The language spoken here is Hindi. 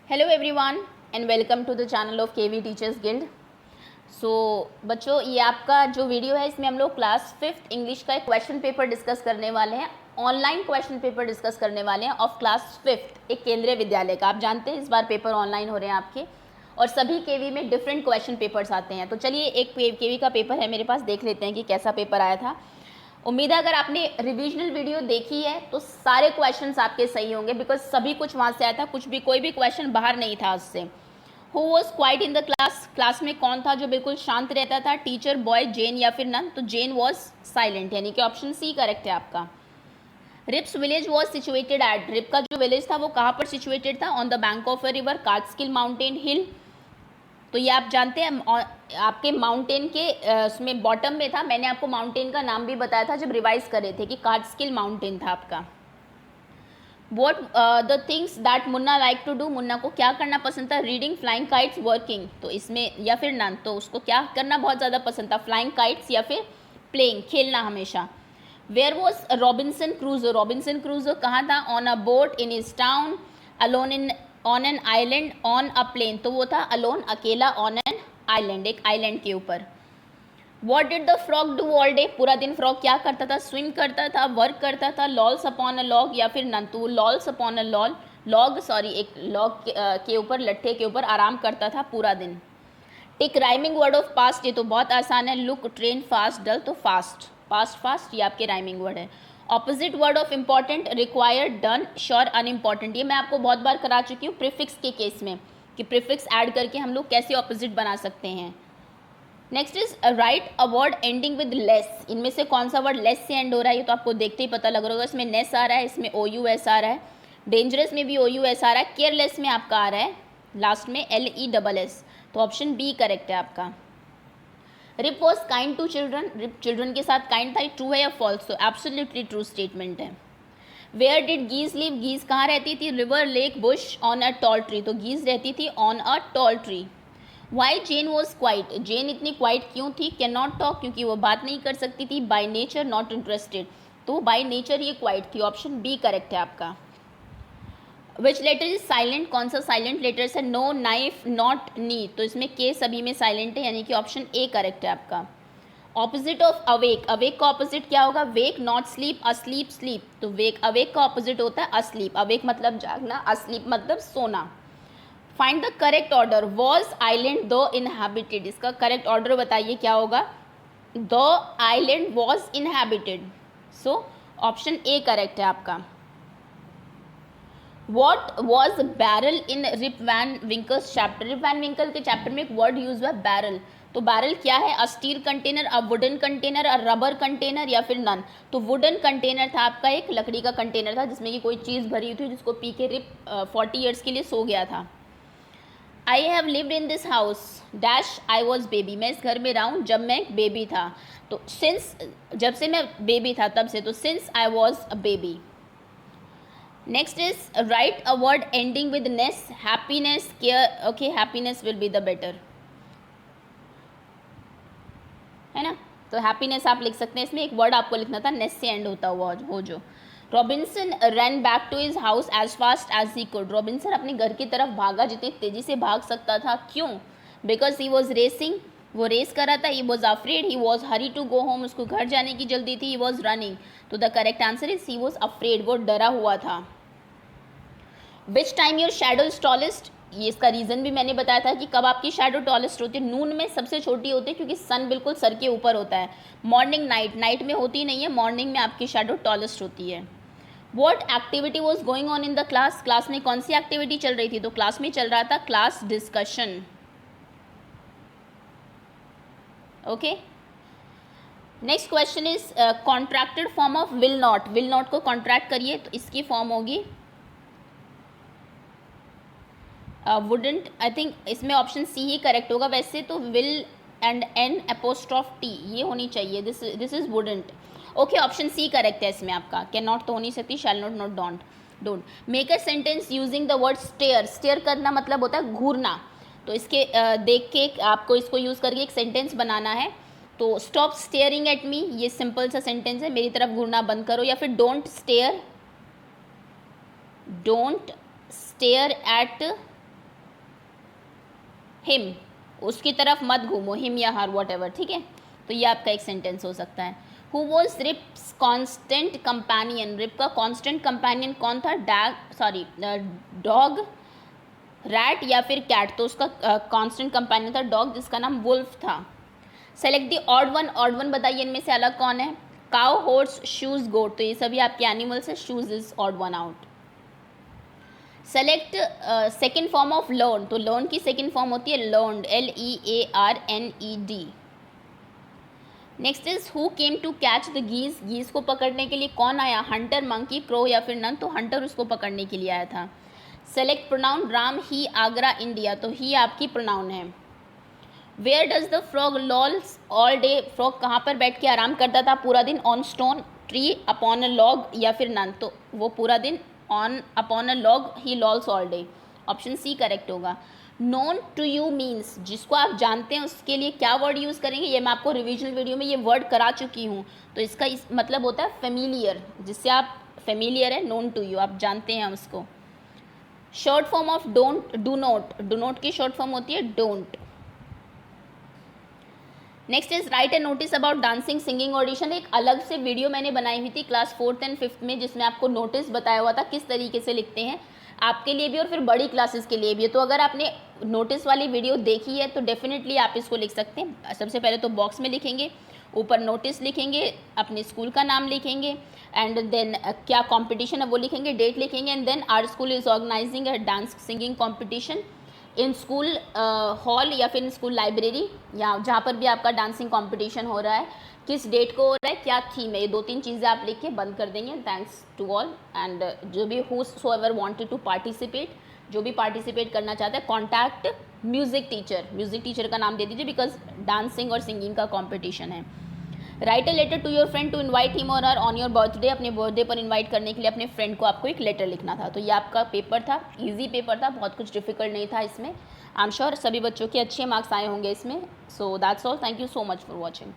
Hello everyone and welcome to the channel of KV teachers guild. So बच्चों, ये आपका जो वीडियो है इसमें हम लोग क्लास 5th इंग्लिश का एक क्वेश्चन पेपर डिस्कस करने वाले हैं। ऑनलाइन क्वेश्चन पेपर डिस्कस करने वाले हैं ऑफ क्लास 5th एक केंद्रीय विद्यालय का। आप जानते हैं इस बार पेपर ऑनलाइन हो रहे हैं आपके, और सभी केवी में डिफरेंट क्वेश्चन पेपर्स आते हैं। तो चलिए एक केवी का पेपर है मेरे पास, देख लेते हैं कि कैसा पेपर आया था। उम्मीद है अगर आपने रिविजनल वीडियो देखी है तो सारे क्वेश्चंस आपके सही होंगे, बिकॉज सभी कुछ वहाँ से आया था, कुछ भी कोई भी क्वेश्चन बाहर नहीं था उससे। Who was quite in the class, class में कौन था जो बिल्कुल शांत रहता था, टीचर, बॉय, जेन या फिर नन। तो जेन वॉज साइलेंट, यानी कि ऑप्शन सी करेक्ट है आपका। Rip's village was situated at, Rip का जो विलेज था वो कहाँ पर सिचुएटेड था? On the bank of a river, Catskill mountain hill. तो ये आप जानते हैं आपके माउंटेन के उसमें बॉटम में था। मैंने आपको माउंटेन का नाम भी बताया था जब रिवाइज कर रहे थे कि कार्टस्किल माउंटेन था आपका। What the things that Munna like to do, Munna को क्या करना पसंद था? Reading, flying kites, working. तो इसमें या फिर नन, तो उसको क्या करना बहुत ज़्यादा पसंद था? फ्लाइंग काइट्स या फिर प्लेइंग, खेलना हमेशा। Where was Robinson Crusoe, Robinson Crusoe कहाँ था? On a boat in his town, alone in on an island, on a plane. तो वो था अलोन, अकेला, ऑन एन आइलैंड, एक आइलैंड के ऊपर। What did the frog do all day, पूरा दिन फ्रॉग क्या करता था? स्विम करता था, वर्क करता था, लॉल्स अपॉन अ लॉग या फिर नन। तो lols upon a log sorry एक लॉग के ऊपर, लट्ठे के ऊपर आराम करता था पूरा दिन। टिक राइमिंग वर्ड ऑफ पास्ट, ये तो बहुत आसान है। लुक, ट्रेन, फास्ट, डल। तो फास्ट, पास्ट फास्ट ये आपके राइमिंग वर्ड है। Opposite word of important, required, done, sure, unimportant. ये मैं आपको बहुत बार करा चुकी हूँ प्रीफिक्स के केस में, कि प्रीफिक्स ऐड करके हम लोग कैसे ऑपोजिट बना सकते हैं। Next is write a word ending with less, इनमें से कौन सा वर्ड लेस से एंड हो रहा है? ये तो आपको देखते ही पता लग रहा होगा। इसमें नेस आ रहा है, इसमें ओ यू एस आ रहा है, डेंजरस में भी ओ यू एस आ रहा है, केयरलेस में आपका आ रहा है लास्ट में एल ई डबल एस। तो ऑप्शन बी करेक्ट है आपका। Rip was kind to children, Rip children के साथ काइंड था, ट्रू है या फॉल्स? तो एब्सोल्युटली ट्रू स्टेटमेंट है। Where did geese live, geese कहाँ रहती थी? River, lake, bush, on a tall tree. तो गीज रहती थी on a tall tree. Why Jane was quiet, Jane इतनी क्वाइट क्यों थी? कैन नॉट टॉक, क्योंकि वो बात नहीं कर सकती थी। बाई नेचर नॉट इंटरेस्टेड, तो बाई नेचर ये क्वाइट थी। ऑप्शन बी करेक्ट है आपका। विच लेटर इज साइलेंट, कौन सा साइलेंट लेटर है? नो, नाइफ, नॉट, नी। तो इसमें के सभी में साइलेंट है, यानी कि ऑप्शन ए करेक्ट है आपका। ऑपोजिट ऑफ अवेक, अवेक का ऑपोजिट क्या होगा? वेक, नॉट स्लीप, अस्लीप, स्लीप। तो वेक, अवेक का ऑपोजिट होता है अस्लीप। अवेक मतलब जागना, अस्लीप मतलब सोना। Find the correct order, was island the inhabited, इसका करेक्ट ऑर्डर बताइए क्या होगा? The island was inhabited, so option A correct है आपका। What was barrel in Rip Van Winkle's chapter, Rip Van Winkle के चैप्टर में एक वर्ड यूज हुआ बैरल। तो बैरल क्या है? A steel container, a wooden container, a rubber container या फिर नन। तो वुडन कंटेनर था आपका, एक लकड़ी का कंटेनर था जिसमें कि कोई चीज़ भरी हुई थी, जिसको पी के रिप 40 ईयर्स के लिए सो गया था। I have lived in this house dash I was baby, मैं इस घर में रहा हूँ जब मैं बेबी था। तो सिंस, जब से मैं बेबी था तब से, तो since I was a baby. Next is write a word ending with ness, happiness, care. Okay, happiness will be the better, है ना? तो हैप्पीनेस आप लिख सकते हैं। इसमें एक वर्ड आपको लिखना था नेस से एंड होता हुआ हो जो। Robinson run back to his house as fast as he could, Robinson अपने घर की तरफ भागा जितनी तेजी से भाग सकता था। क्यों? बिकॉज ही वॉज रेसिंग, वो रेस कर रहा था। He was afraid, he was hurry to go home, उसको घर जाने की जल्दी थी। ही वॉज रनिंग, तो the correct answer is he was afraid, वो डरा हुआ था। Which time your shadow is tallest, ये इसका रीज़न भी मैंने बताया था कि कब आपकी शैडो टॉलेस्ट होती है। नून में सबसे छोटी होती है क्योंकि सन बिल्कुल सर के ऊपर होता है। मॉर्निंग, नाइट, नाइट में होती नहीं है, मॉर्निंग में आपकी शैडो टॉलेस्ट होती है। What activity was going on in the class, class में कौन सी एक्टिविटी चल रही थी? तो क्लास में चल रहा था class discussion. Okay, next question is contracted form of will not, will not को कॉन्ट्रैक्ट करिए तो इसकी फॉर्म होगी वुडेंट। आई थिंक इसमें ऑप्शन सी ही करेक्ट होगा वैसे तो। Will and n apostrophe t ये होनी चाहिए। This is wouldn't. Okay, option C correct है इसमें आपका। कैन नॉट तो हो नहीं सकती, shall not, not, don't, don't. Make a sentence using the word stair, stair करना मतलब होता है घूरना। तो इसके देख के आपको इसको यूज़ करके एक सेंटेंस बनाना है। तो स्टॉप स्टेयरिंग एट मी, ये सिंपल सा सेंटेंस है, मेरी तरफ घूरना बंद करो। या फिर डोंट स्टेयर एट हिम, उसकी तरफ मत घूमो, हिम या हर वॉट एवर, ठीक है। तो ये आपका एक सेंटेंस हो सकता है। Who was Rip's constant companion, Rip का कॉन्स्टेंट कंपेनियन कौन था, डॉग, रैट या फिर कैट, तो उसका कॉन्स्टेंट कंपेनियन था डॉग, जिसका नाम वुल्फ था। Select the odd one, odd one बताइए इनमें से अलग कौन है, काउ, हॉर्स, शूज, गोट, तो ये सभी आपके एनिमल्स है, shoes is odd one out. Select second form of learn, तो लर्न की सेकेंड फॉर्म होती है learned, LEARNED। Next is who came to catch the geese, geese को पकड़ने के लिए कौन आया, हंटर, मंकी, क्रो या फिर नन, तो हंटर उसको पकड़ने के लिए आया था। Select pronoun, Ram, he, Agra, India, तो ही आपकी प्रोनाउन है। Where does the frog lolls all day, frog कहाँ पर बैठ के आराम करता था पूरा दिन, on stone, tree, upon a log या फिर नन, तो वो पूरा दिन on upon a log he lolls all day, option C correct होगा। नोन टू यू मीन्स, जिसको आप जानते हैं उसके लिए क्या वर्ड यूज़ करेंगे, ये मैं आपको रिविजनल वीडियो में ये वर्ड करा चुकी हूँ, तो इसका मतलब होता है फेमिलियर, जिससे आप फेमिलियर है, नोन टू यू, आप जानते हैं उसको। Short form of don't, do not, do not की शॉर्ट फॉर्म होती है don't. Next is right A notice about dancing singing audition, एक अलग से वीडियो मैंने बनाई हुई थी क्लास 4th एंड 5th में, जिसमें आपको नोटिस बताया हुआ था किस तरीके से लिखते हैं, आपके लिए भी और फिर बड़ी क्लासेस के लिए भी। तो अगर आपने नोटिस वाली वीडियो देखी है तो डेफिनेटली आप इसको लिख सकते हैं। सबसे पहले तो बॉक्स में लिखेंगे, ऊपर नोटिस लिखेंगे, अपने स्कूल का नाम लिखेंगे, एंड देन क्या कॉम्पिटिशन है वो लिखेंगे, डेट लिखेंगे, and then our school is organizing a dance singing competition in school hall या फिर इन स्कूल लाइब्रेरी, या जहाँ पर भी आपका डांसिंग कंपटीशन हो रहा है, किस डेट को हो रहा है, क्या थीम है, ये 2-3 चीज़ें आप लिख के बंद कर देंगे। थैंक्स टू ऑल, एंड जो भी whosoever wanted टू पार्टिसिपेट, जो भी पार्टिसिपेट करना चाहता है, contact music teacher, music teacher का नाम दे दीजिए बिकॉज डांसिंग और सिंगिंग का कॉम्पिटिशन है। Write a letter to your friend to invite him और हर ऑन योर बर्थडे, अपने बर्थडे पर इनवाइट करने के लिए अपने फ्रेंड को आपको एक लेटर लिखना था। तो ये आपका पेपर था, इजी पेपर था, बहुत कुछ डिफिकल्ट नहीं था इसमें। आई एम श्योर सभी बच्चों के अच्छे मार्क्स आए होंगे इसमें। So that's all, thank you so much for watching.